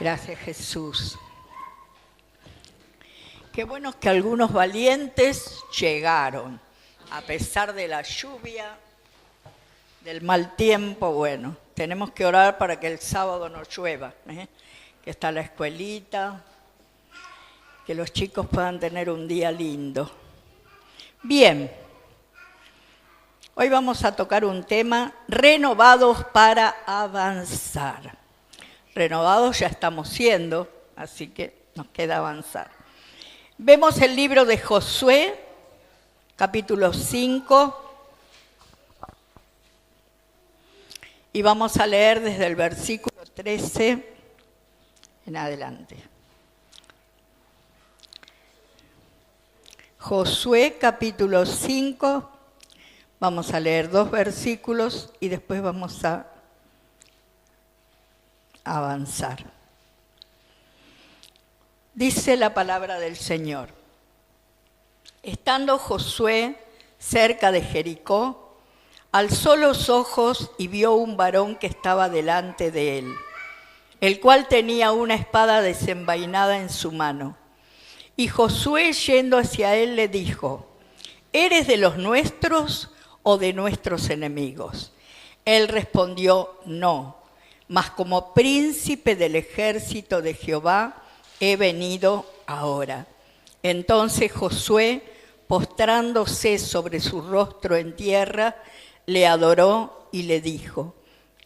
Gracias, Jesús. Qué bueno que algunos valientes llegaron, a pesar de la lluvia, del mal tiempo. Bueno, tenemos que orar para que el sábado no llueva, que está la escuelita, que los chicos puedan tener un día lindo. Bien, hoy vamos a tocar un tema, renovados para avanzar. Renovados ya estamos siendo, así que nos queda avanzar. Vemos el libro de Josué, capítulo 5, y vamos a leer desde el versículo 13 en adelante. Josué, capítulo 5, vamos a leer 2 versículos y después vamos a avanzar. Dice la palabra del Señor. Estando Josué cerca de Jericó, alzó los ojos y vio un varón que estaba delante de él, el cual tenía una espada desenvainada en su mano. Y Josué, yendo hacia él, le dijo: ¿eres de los nuestros o de nuestros enemigos? Él respondió: no, mas como príncipe del ejército de Jehová he venido ahora. Entonces Josué, postrándose sobre su rostro en tierra, le adoró y le dijo: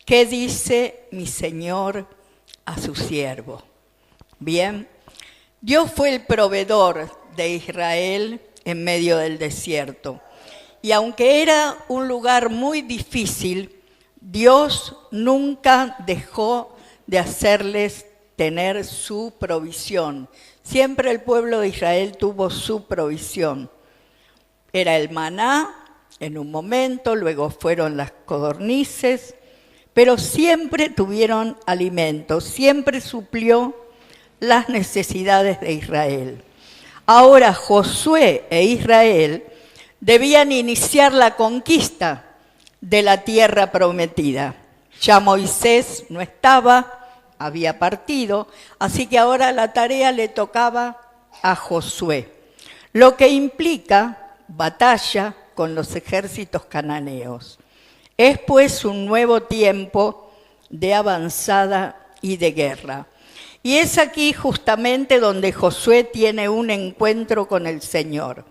¿qué dice mi señor a su siervo? Bien, Dios fue el proveedor de Israel en medio del desierto. Y aunque era un lugar muy difícil, Dios nunca dejó de hacerles tener su provisión. Siempre el pueblo de Israel tuvo su provisión. Era el maná en un momento, luego fueron las codornices, pero siempre tuvieron alimento, siempre suplió las necesidades de Israel. Ahora Josué e Israel debían iniciar la conquista de la tierra prometida. Ya Moisés no estaba, había partido, así que ahora la tarea le tocaba a Josué, lo que implica batalla con los ejércitos cananeos. Es pues un nuevo tiempo de avanzada y de guerra. Y es aquí justamente donde Josué tiene un encuentro con el Señor,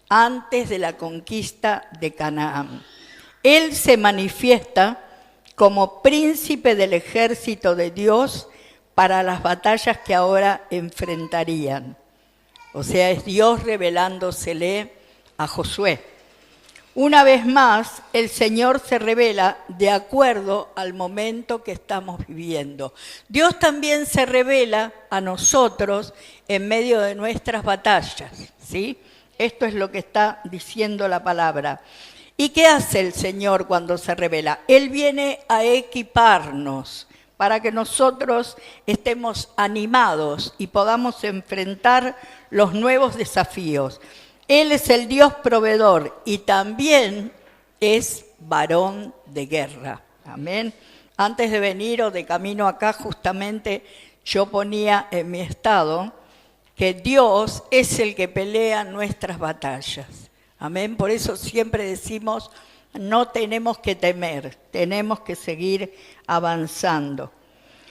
antes de la conquista de Canaán. Él se manifiesta como príncipe del ejército de Dios para las batallas que ahora enfrentarían. O sea, es Dios revelándosele a Josué. Una vez más, el Señor se revela de acuerdo al momento que estamos viviendo. Dios también se revela a nosotros en medio de nuestras batallas, ¿sí? Esto es lo que está diciendo la palabra. ¿Y qué hace el Señor cuando se revela? Él viene a equiparnos para que nosotros estemos animados y podamos enfrentar los nuevos desafíos. Él es el Dios proveedor y también es varón de guerra. Amén. Antes de venir o de camino acá, justamente yo ponía en mi estado que Dios es el que pelea nuestras batallas. Amén. Por eso siempre decimos, no tenemos que temer, tenemos que seguir avanzando.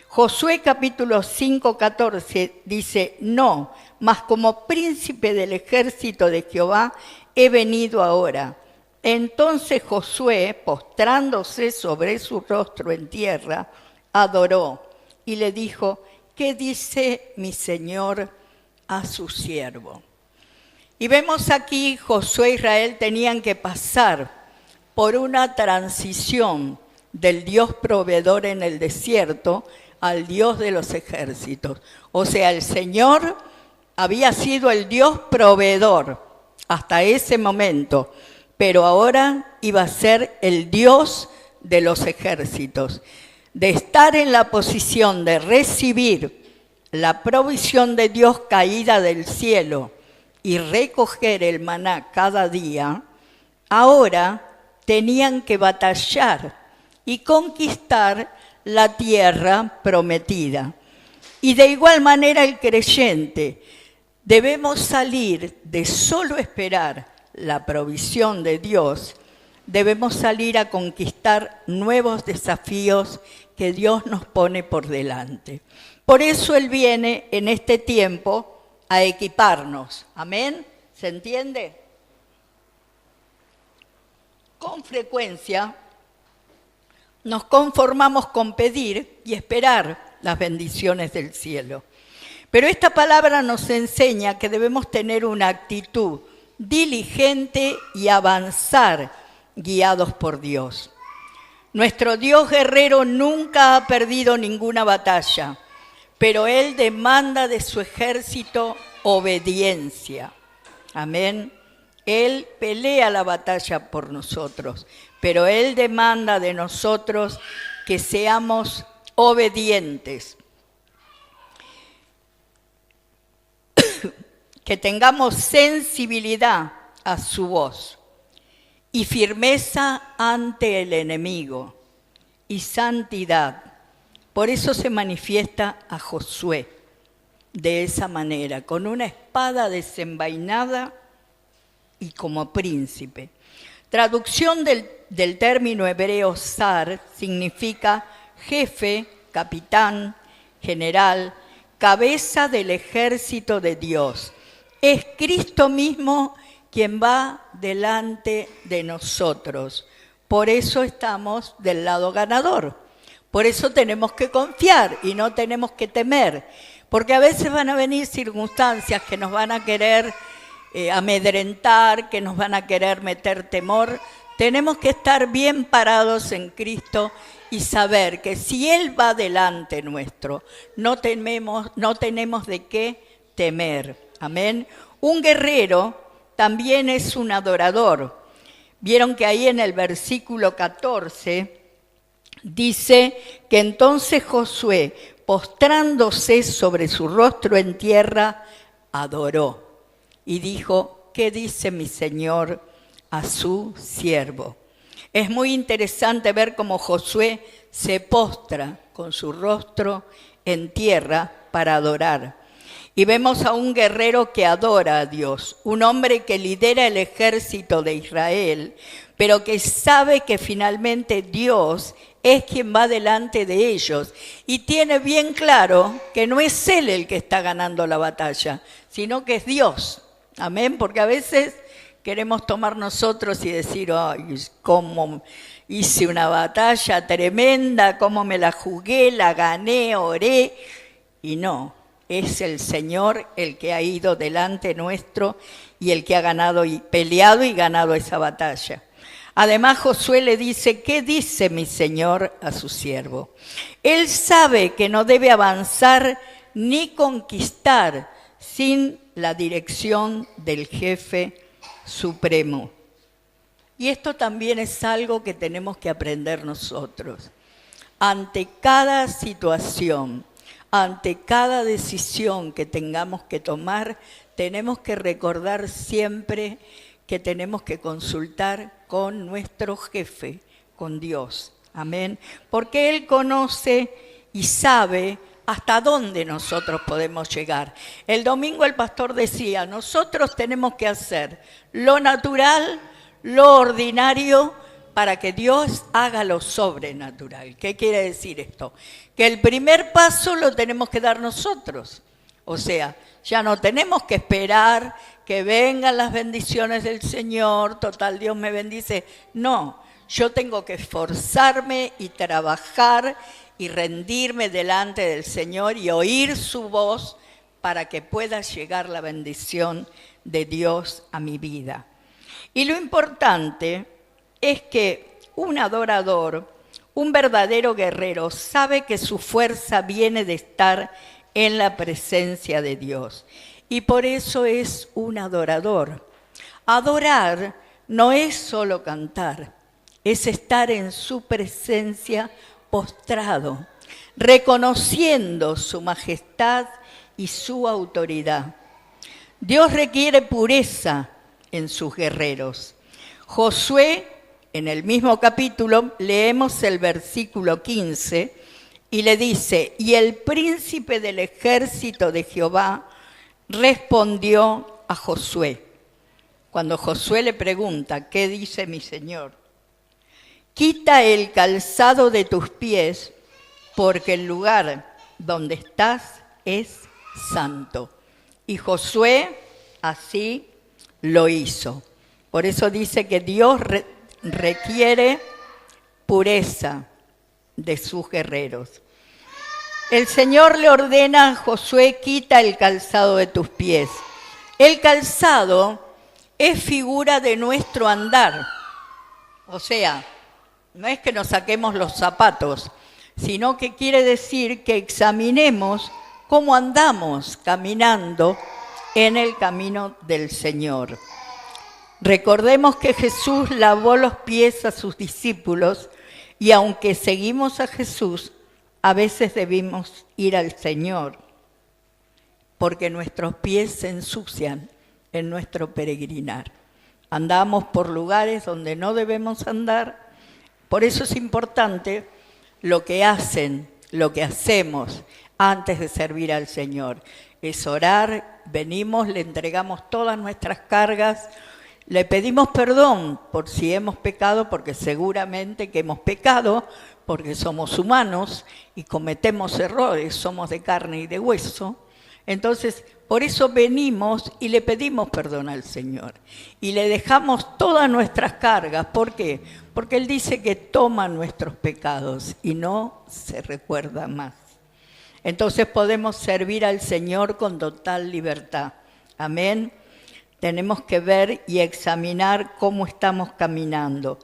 Josué capítulo 5, 14 dice: no, mas como príncipe del ejército de Jehová he venido ahora. Entonces Josué, postrándose sobre su rostro en tierra, adoró y le dijo: ¿qué dice mi señor a su siervo? Y vemos aquí, Josué e Israel tenían que pasar por una transición del Dios proveedor en el desierto al Dios de los ejércitos. O sea, el Señor había sido el Dios proveedor hasta ese momento, pero ahora iba a ser el Dios de los ejércitos. De estar en la posición de recibir la provisión de Dios caída del cielo y recoger el maná cada día, ahora tenían que batallar y conquistar la tierra prometida. Y de igual manera el creyente, debemos salir de solo esperar la provisión de Dios, debemos salir a conquistar nuevos desafíos que Dios nos pone por delante. Por eso Él viene en este tiempo a equiparnos. ¿Amén? ¿Se entiende? Con frecuencia nos conformamos con pedir y esperar las bendiciones del cielo. Pero esta palabra nos enseña que debemos tener una actitud diligente y avanzar guiados por Dios. Nuestro Dios guerrero nunca ha perdido ninguna batalla, pero Él demanda de su ejército obediencia. Amén. Él pelea la batalla por nosotros, pero Él demanda de nosotros que seamos obedientes, que tengamos sensibilidad a su voz y firmeza ante el enemigo y santidad. Por eso se manifiesta a Josué de esa manera, con una espada desenvainada y como príncipe. Traducción del término hebreo zar significa jefe, capitán, general, cabeza del ejército de Dios. Es Cristo mismo quien va delante de nosotros. Por eso estamos del lado ganador. Por eso tenemos que confiar y no tenemos que temer. Porque a veces van a venir circunstancias que nos van a querer amedrentar, que nos van a querer meter temor. Tenemos que estar bien parados en Cristo y saber que si Él va delante nuestro, no tenemos de qué temer. Amén. Un guerrero también es un adorador. Vieron que ahí en el versículo 14 dice que entonces Josué, postrándose sobre su rostro en tierra, adoró. Y dijo, ¿qué dice mi Señor a su siervo? Es muy interesante ver cómo Josué se postra con su rostro en tierra para adorar. Y vemos a un guerrero que adora a Dios, un hombre que lidera el ejército de Israel, pero que sabe que finalmente Dios es quien va delante de ellos y tiene bien claro que no es él el que está ganando la batalla, sino que es Dios. Amén, porque a veces queremos tomar nosotros y decir, ay, cómo hice una batalla tremenda, cómo me la jugué, la gané, oré, y no. Es el Señor el que ha ido delante nuestro y el que ha ganado y peleado y ganado esa batalla. Además, Josué le dice, ¿qué dice mi Señor a su siervo? Él sabe que no debe avanzar ni conquistar sin la dirección del jefe supremo. Y esto también es algo que tenemos que aprender nosotros. Ante cada situación, ante cada decisión que tengamos que tomar, tenemos que recordar siempre que tenemos que consultar con nuestro jefe, con Dios. Amén. Porque Él conoce y sabe hasta dónde nosotros podemos llegar. El domingo el pastor decía, nosotros tenemos que hacer lo natural, lo ordinario, para que Dios haga lo sobrenatural. ¿Qué quiere decir esto? Que el primer paso lo tenemos que dar nosotros. O sea, ya no tenemos que esperar que vengan las bendiciones del Señor, total Dios me bendice. No, yo tengo que esforzarme y trabajar y rendirme delante del Señor y oír su voz para que pueda llegar la bendición de Dios a mi vida. Y lo importante es que un adorador, un verdadero guerrero, sabe que su fuerza viene de estar en la presencia de Dios. Y por eso es un adorador. Adorar no es solo cantar, es estar en su presencia postrado, reconociendo su majestad y su autoridad. Dios requiere pureza en sus guerreros. Josué, en el mismo capítulo, leemos el versículo 15, y le dice, y el príncipe del ejército de Jehová respondió a Josué. Cuando Josué le pregunta, ¿qué dice mi Señor? Quita el calzado de tus pies, porque el lugar donde estás es santo. Y Josué así lo hizo. Por eso dice que Dios requiere pureza de sus guerreros. El Señor le ordena a Josué, quita el calzado de tus pies. El calzado es figura de nuestro andar. O sea, no es que nos saquemos los zapatos, sino que quiere decir que examinemos cómo andamos caminando en el camino del Señor. Recordemos que Jesús lavó los pies a sus discípulos y aunque seguimos a Jesús, a veces debemos ir al Señor, porque nuestros pies se ensucian en nuestro peregrinar. Andamos por lugares donde no debemos andar. Por eso es importante lo que hacemos antes de servir al Señor. Es orar, venimos, le entregamos todas nuestras cargas, le pedimos perdón por si hemos pecado, porque seguramente que hemos pecado, porque somos humanos y cometemos errores, somos de carne y de hueso. Entonces, por eso venimos y le pedimos perdón al Señor. Y le dejamos todas nuestras cargas. ¿Por qué? Porque Él dice que toma nuestros pecados y no se recuerda más. Entonces podemos servir al Señor con total libertad. Amén. Tenemos que ver y examinar cómo estamos caminando.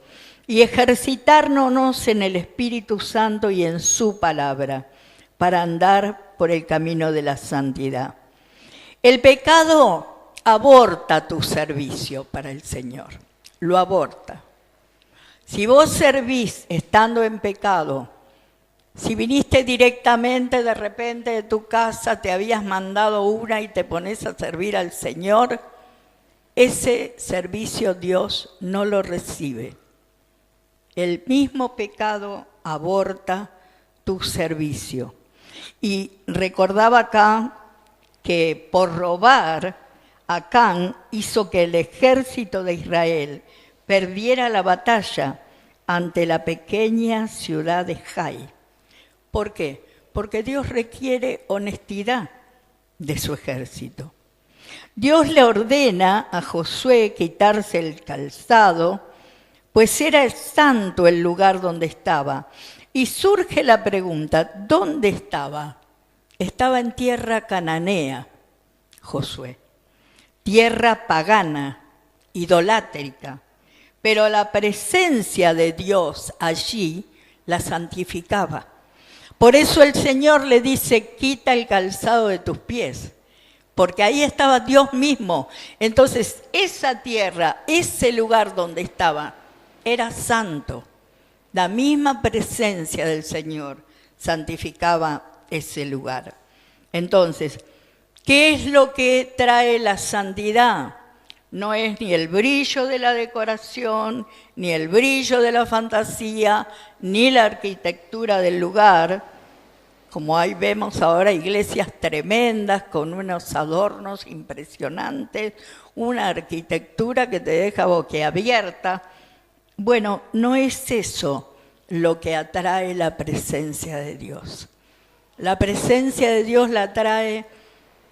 Y ejercitarnos en el Espíritu Santo y en su palabra para andar por el camino de la santidad. El pecado aborta tu servicio para el Señor, lo aborta. Si vos servís estando en pecado, si viniste directamente de repente de tu casa, te habías mandado una y te pones a servir al Señor, ese servicio Dios no lo recibe. El mismo pecado aborta tu servicio. Y recordaba acá que por robar, Acán hizo que el ejército de Israel perdiera la batalla ante la pequeña ciudad de Jai. ¿Por qué? Porque Dios requiere honestidad de su ejército. Dios le ordena a Josué quitarse el calzado, pues era santo el lugar donde estaba. Y surge la pregunta, ¿dónde estaba? Estaba en tierra cananea, Josué, tierra pagana, idolátrica, pero la presencia de Dios allí la santificaba. Por eso el Señor le dice, quita el calzado de tus pies, porque ahí estaba Dios mismo. Entonces, esa tierra, ese lugar donde estaba, era santo. La misma presencia del Señor santificaba ese lugar. Entonces, ¿qué es lo que trae la santidad? No es ni el brillo de la decoración, ni el brillo de la fantasía, ni la arquitectura del lugar. Como ahí vemos ahora iglesias tremendas con unos adornos impresionantes, una arquitectura que te deja boquiabierta. Bueno, no es eso lo que atrae la presencia de Dios. La presencia de Dios la trae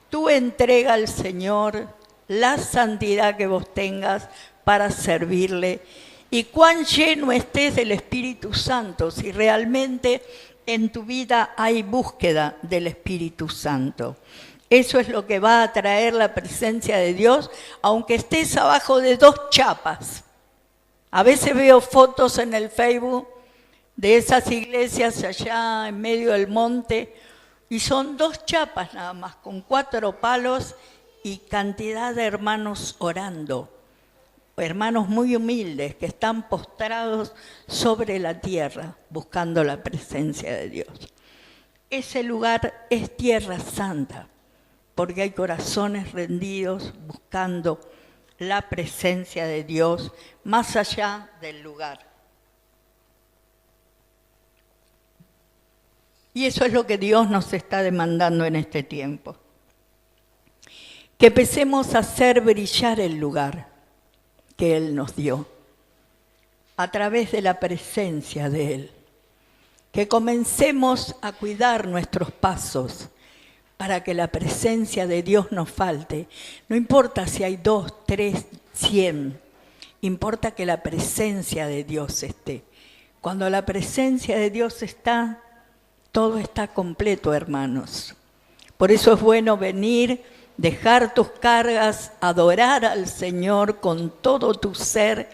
tu entrega al Señor, la santidad que vos tengas para servirle y cuán lleno estés del Espíritu Santo, si realmente en tu vida hay búsqueda del Espíritu Santo. Eso es lo que va a traer la presencia de Dios, aunque estés abajo de 2 chapas. A veces veo fotos en el Facebook de esas iglesias allá en medio del monte y son 2 chapas nada más, con 4 palos y cantidad de hermanos orando. Hermanos muy humildes que están postrados sobre la tierra buscando la presencia de Dios. Ese lugar es tierra santa porque hay corazones rendidos buscando la presencia de Dios más allá del lugar. Y eso es lo que Dios nos está demandando en este tiempo. Que empecemos a hacer brillar el lugar que Él nos dio, a través de la presencia de Él. Que comencemos a cuidar nuestros pasos para que la presencia de Dios no falte. No importa si hay 2, 3, 100, importa que la presencia de Dios esté. Cuando la presencia de Dios está, todo está completo, hermanos. Por eso es bueno venir, dejar tus cargas, adorar al Señor con todo tu ser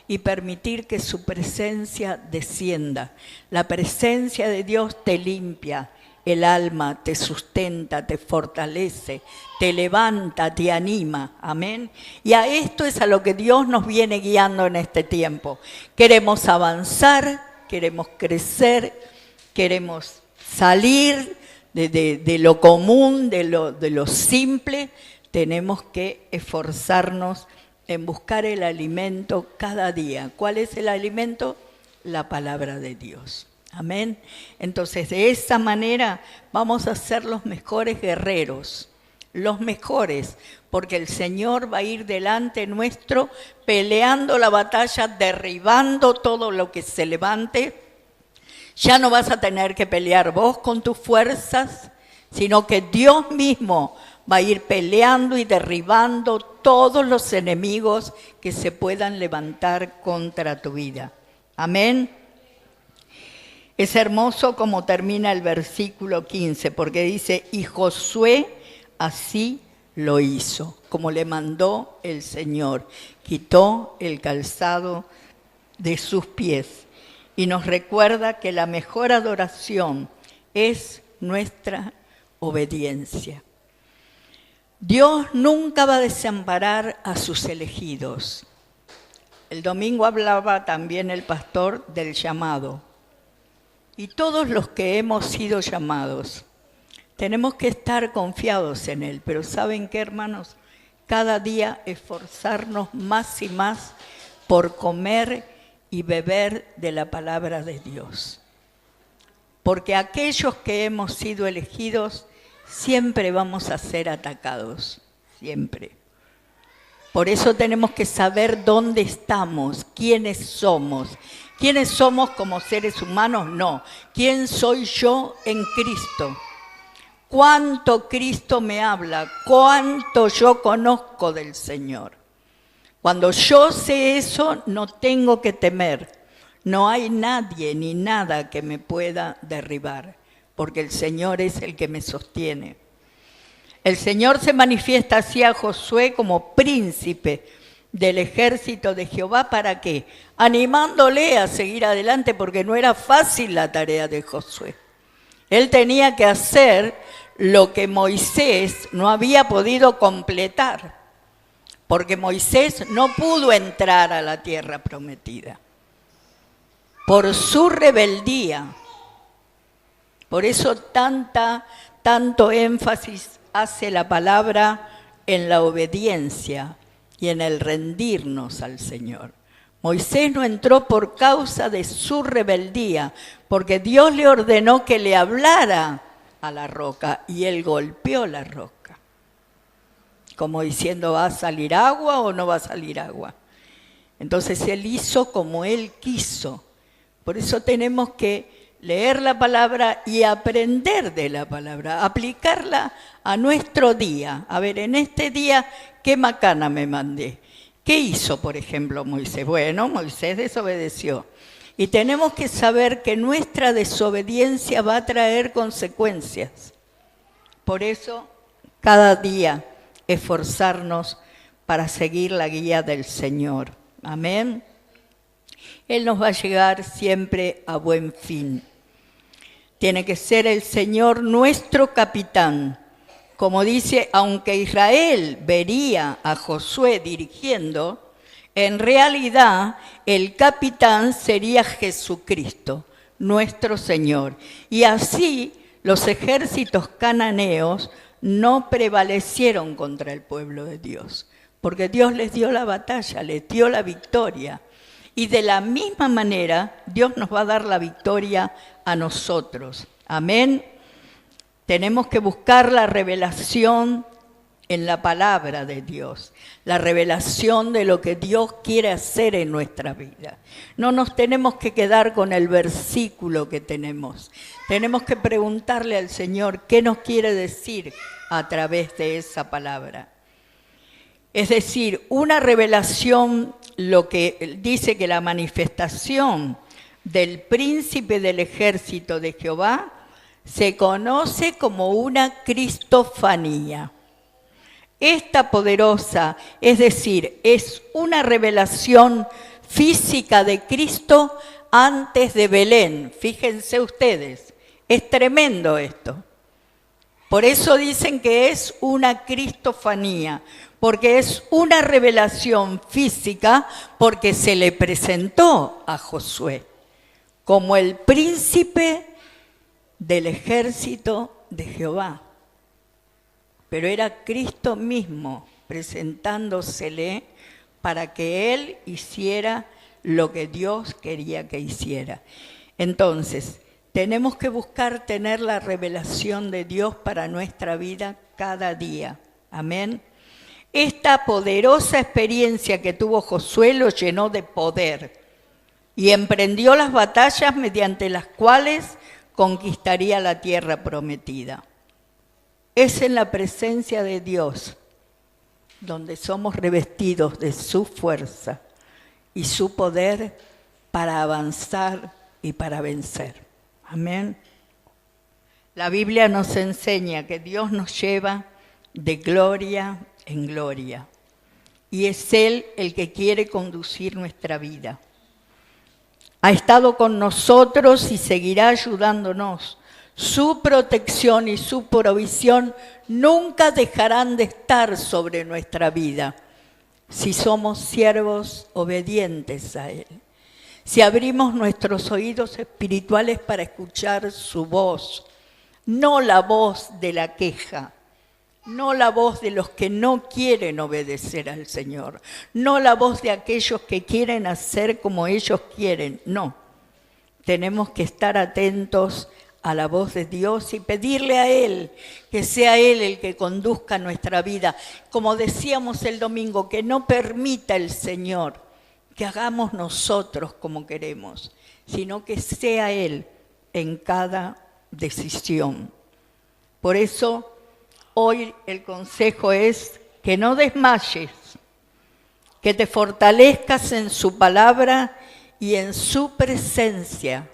y permitir que su presencia descienda. La presencia de Dios te limpia el alma, te sustenta, te fortalece, te levanta, te anima. Amén. Y a esto es a lo que Dios nos viene guiando en este tiempo. Queremos avanzar, queremos crecer, queremos salir de lo común, de lo simple. Tenemos que esforzarnos en buscar el alimento cada día. ¿Cuál es el alimento? La palabra de Dios. Amén. Entonces, de esa manera vamos a ser los mejores guerreros, los mejores, porque el Señor va a ir delante nuestro, peleando la batalla, derribando todo lo que se levante. Ya no vas a tener que pelear vos con tus fuerzas, sino que Dios mismo va a ir peleando y derribando todos los enemigos que se puedan levantar contra tu vida. Amén. Es hermoso como termina el versículo 15, porque dice, y Josué así lo hizo, como le mandó el Señor. Quitó el calzado de sus pies y nos recuerda que la mejor adoración es nuestra obediencia. Dios nunca va a desamparar a sus elegidos. El domingo hablaba también el pastor del llamado. Y todos los que hemos sido llamados, tenemos que estar confiados en Él. Pero ¿saben qué, hermanos? Cada día esforzarnos más y más por comer y beber de la palabra de Dios. Porque aquellos que hemos sido elegidos, siempre vamos a ser atacados, siempre. Por eso tenemos que saber dónde estamos, quiénes somos. ¿Quiénes somos como seres humanos? No. ¿Quién soy yo en Cristo? ¿Cuánto Cristo me habla? ¿Cuánto yo conozco del Señor? Cuando yo sé eso, no tengo que temer. No hay nadie ni nada que me pueda derribar, porque el Señor es el que me sostiene. El Señor se manifiesta así a Josué como príncipe del ejército de Jehová. ¿Para qué? Animándole a seguir adelante, porque no era fácil la tarea de Josué. Él tenía que hacer lo que Moisés no había podido completar, porque Moisés no pudo entrar a la tierra prometida por su rebeldía. Por eso tanto énfasis hace la palabra en la obediencia y en el rendirnos al Señor. Moisés no entró por causa de su rebeldía, porque Dios le ordenó que le hablara a la roca y él golpeó la roca, como diciendo, ¿va a salir agua o no va a salir agua? Entonces él hizo como él quiso. Por eso tenemos que leer la palabra y aprender de la palabra, aplicarla a nuestro día. A ver, en este día, ¿qué macana me mandé? ¿Qué hizo, por ejemplo, Moisés? Bueno, Moisés desobedeció. Y tenemos que saber que nuestra desobediencia va a traer consecuencias. Por eso, cada día, esforzarnos para seguir la guía del Señor. Amén. Él nos va a llegar siempre a buen fin. Tiene que ser el Señor nuestro capitán. Como dice, aunque Israel vería a Josué dirigiendo, en realidad el capitán sería Jesucristo, nuestro Señor. Y así los ejércitos cananeos no prevalecieron contra el pueblo de Dios, porque Dios les dio la batalla, les dio la victoria. Y de la misma manera, Dios nos va a dar la victoria a nosotros. Amén. Tenemos que buscar la revelación en la palabra de Dios, la revelación de lo que Dios quiere hacer en nuestra vida. No nos tenemos que quedar con el versículo que tenemos. Tenemos que preguntarle al Señor qué nos quiere decir a través de esa palabra. Es decir, una revelación, lo que dice que la manifestación del príncipe del ejército de Jehová se conoce como una cristofanía. Esta poderosa, es decir, es una revelación física de Cristo antes de Belén. Fíjense ustedes, es tremendo esto. Por eso dicen que es una cristofanía, porque es una revelación física, porque se le presentó a Josué como el príncipe del ejército de Jehová. Pero era Cristo mismo presentándosele para que Él hiciera lo que Dios quería que hiciera. Entonces, tenemos que buscar tener la revelación de Dios para nuestra vida cada día. Amén. Esta poderosa experiencia que tuvo Josué lo llenó de poder y emprendió las batallas mediante las cuales conquistaría la tierra prometida. Es en la presencia de Dios donde somos revestidos de su fuerza y su poder para avanzar y para vencer. Amén. La Biblia nos enseña que Dios nos lleva de gloria en gloria y es Él el que quiere conducir nuestra vida. Ha estado con nosotros y seguirá ayudándonos. Su protección y su provisión nunca dejarán de estar sobre nuestra vida si somos siervos obedientes a Él. Si abrimos nuestros oídos espirituales para escuchar su voz, no la voz de la queja, no la voz de los que no quieren obedecer al Señor, no la voz de aquellos que quieren hacer como ellos quieren, no. Tenemos que estar atentos a la voz de Dios y pedirle a Él, que sea Él el que conduzca nuestra vida. Como decíamos el domingo, que no permita el Señor que hagamos nosotros como queremos, sino que sea Él en cada decisión. Por eso, hoy el consejo es que no desmayes, que te fortalezcas en su palabra y en su presencia.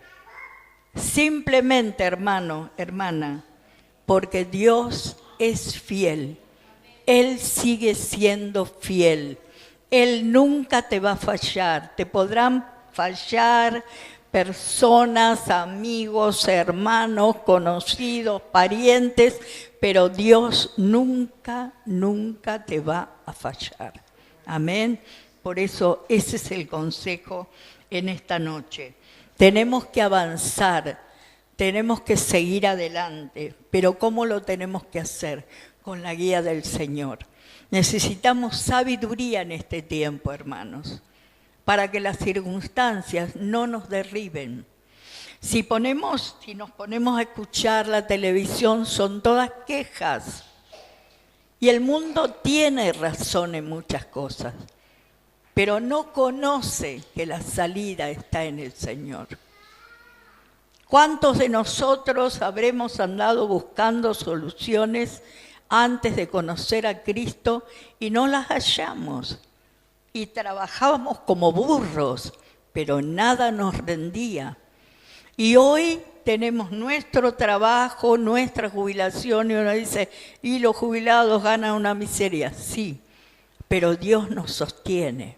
Simplemente, hermano, hermana, porque Dios es fiel. Él sigue siendo fiel. Él nunca te va a fallar. Te podrán fallar personas, amigos, hermanos, conocidos, parientes, pero Dios nunca, nunca te va a fallar. Amén. Por eso ese es el consejo en esta noche. Tenemos que avanzar, tenemos que seguir adelante, pero ¿cómo lo tenemos que hacer? Con la guía del Señor. Necesitamos sabiduría en este tiempo, hermanos, para que las circunstancias no nos derriben. Si nos ponemos a escuchar la televisión, son todas quejas. Y el mundo tiene razón en muchas cosas, pero no conoce que la salida está en el Señor. ¿Cuántos de nosotros habremos andado buscando soluciones antes de conocer a Cristo y no las hallamos? Y trabajábamos como burros, pero nada nos rendía. Y hoy tenemos nuestro trabajo, nuestra jubilación, y uno dice, y los jubilados ganan una miseria. Sí, pero Dios nos sostiene.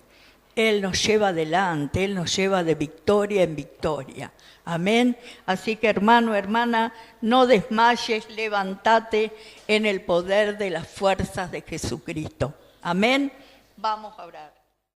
Él nos lleva adelante, Él nos lleva de victoria en victoria. Amén. Así que, hermano, hermana, no desmayes, levántate en el poder de las fuerzas de Jesucristo. Amén. Vamos a orar.